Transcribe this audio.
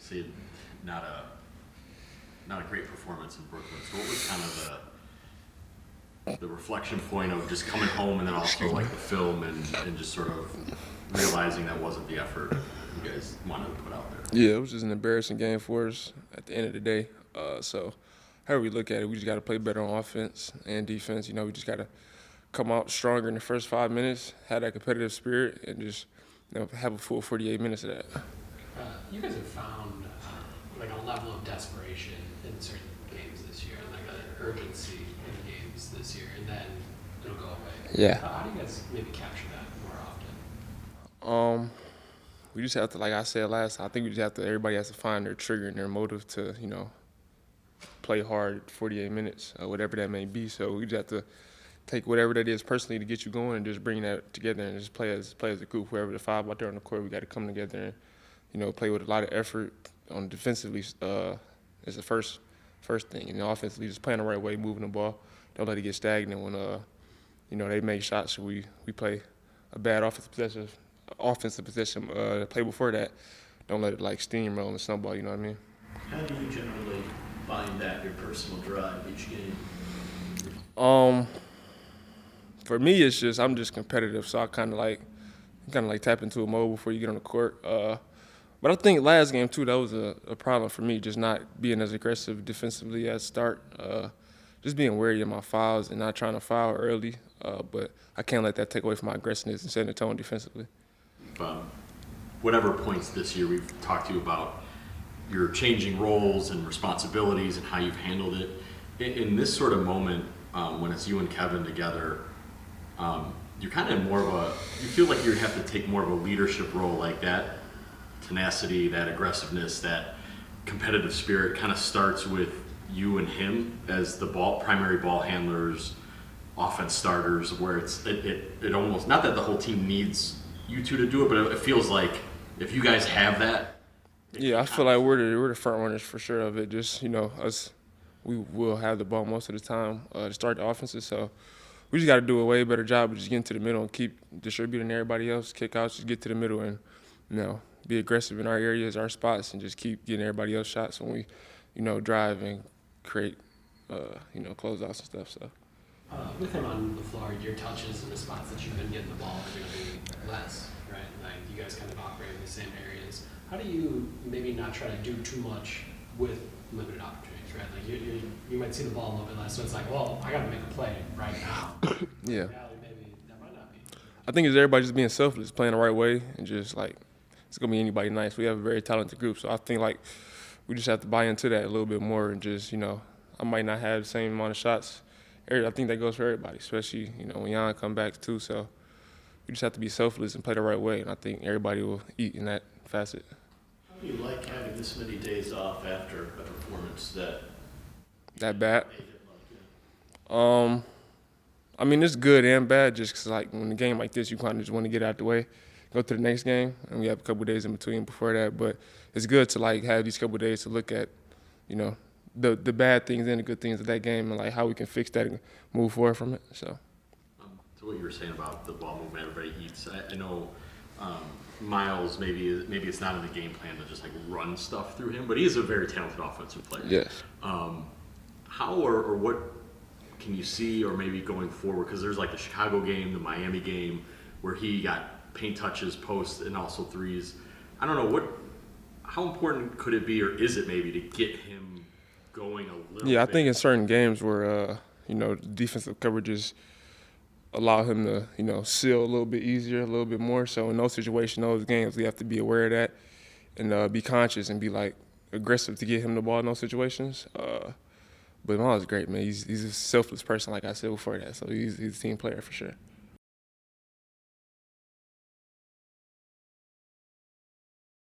say not a great performance in Brooklyn. So what was kind of the reflection point of just coming home and then also like the film and just sort of realizing that wasn't the effort you guys wanted to put out there? Yeah, it was just an embarrassing game for us at the end of the day. So however we look at it, we just got to play better on offense and defense. You know, we just got to come out stronger in the first 5 minutes, have that competitive spirit, and just have a full 48 minutes of that. You guys have found like a level of desperation in certain games this year, and like an urgency in the games this year, and then it'll go away. Yeah. How do you guys maybe capture that more often? We just have to, like I said last time, I think we just have to, everybody has to find their trigger and their motive to, play hard 48 minutes, whatever that may be. So we just have to take whatever that is personally to get you going and just bring that together and just play as a group. Whoever the five out there on the court, we got to come together and, play with a lot of effort on defensively as the first thing. And offensively, just playing the right way, moving the ball. Don't let it get stagnant when, they make shots. So we play a bad offensive possession play before that. Don't let it like steamroll and snowball, you know what I mean? How do you generally find that your personal drive each game? For me, it's just I'm just competitive, so I kind of like tap into a mode before you get on the court. But I think last game too, that was a problem for me, just not being as aggressive defensively at start. Just being wary of my fouls and not trying to foul early. But I can't let that take away from my aggressiveness and setting the tone defensively. Whatever points this year we've talked to you about your changing roles and responsibilities and how you've handled it. In this sort of moment, when it's you and Kevin together, you're kind of you feel like you have to take more of a leadership role, like that tenacity, that aggressiveness, that competitive spirit kind of starts with you and him as the primary ball handlers, offense starters, where it almost, not that the whole team needs you two to do it, but it feels like if you guys have that. Yeah, I feel like we're the front runners for sure of it. Just, us, we will have the ball most of the time to start the offenses. So we just got to do a way better job of just getting to the middle and keep distributing everybody else, kick outs, just get to the middle and, be aggressive in our areas, our spots, and just keep getting everybody else shots when we, drive and create, closeouts and stuff. So. With him on the floor, your touches and the spots that you've been getting the ball are going to be less, right? Like you guys kind of operate in the same areas. How do you maybe not try to do too much with limited opportunities, right? Like you might see the ball a little bit less, so it's like, well, I got to make a play right now. Yeah. Maybe that might not be. I think it's everybody just being selfless, playing the right way, and just like it's gonna be anybody nice. We have a very talented group, so I think like we just have to buy into that a little bit more and just I might not have the same amount of shots. I think that goes for everybody, especially when Jan come back too. So we just have to be selfless and play the right way, and I think everybody will eat in that facet. How do you like having this many days off after a performance that bad? I mean, it's good and bad just because, like, when a game like this, you kind of just want to get out the way, go to the next game, and we have a couple of days in between before that. But it's good to, like, have these couple of days to look at, the bad things and the good things of that game and, like, how we can fix that and move forward from it. So what you were saying about the ball movement everybody eats, I know Miles, maybe it's not in the game plan to just, like, run stuff through him, but he is a very talented offensive player. Yes. How or what can you see, or maybe going forward, because there's like the Chicago game, the Miami game, where he got paint touches, posts, and also threes. I don't know, how important could it be, or is it maybe, to get him going a little bit? Yeah, I think in certain games where, defensive coverages allow him to, seal a little bit easier, a little bit more. So in those situations, those games, we have to be aware of that and be conscious and be, like, aggressive to get him the ball in those situations. But Miles is great, man. He's a selfless person, like I said before that. So he's a team player for sure.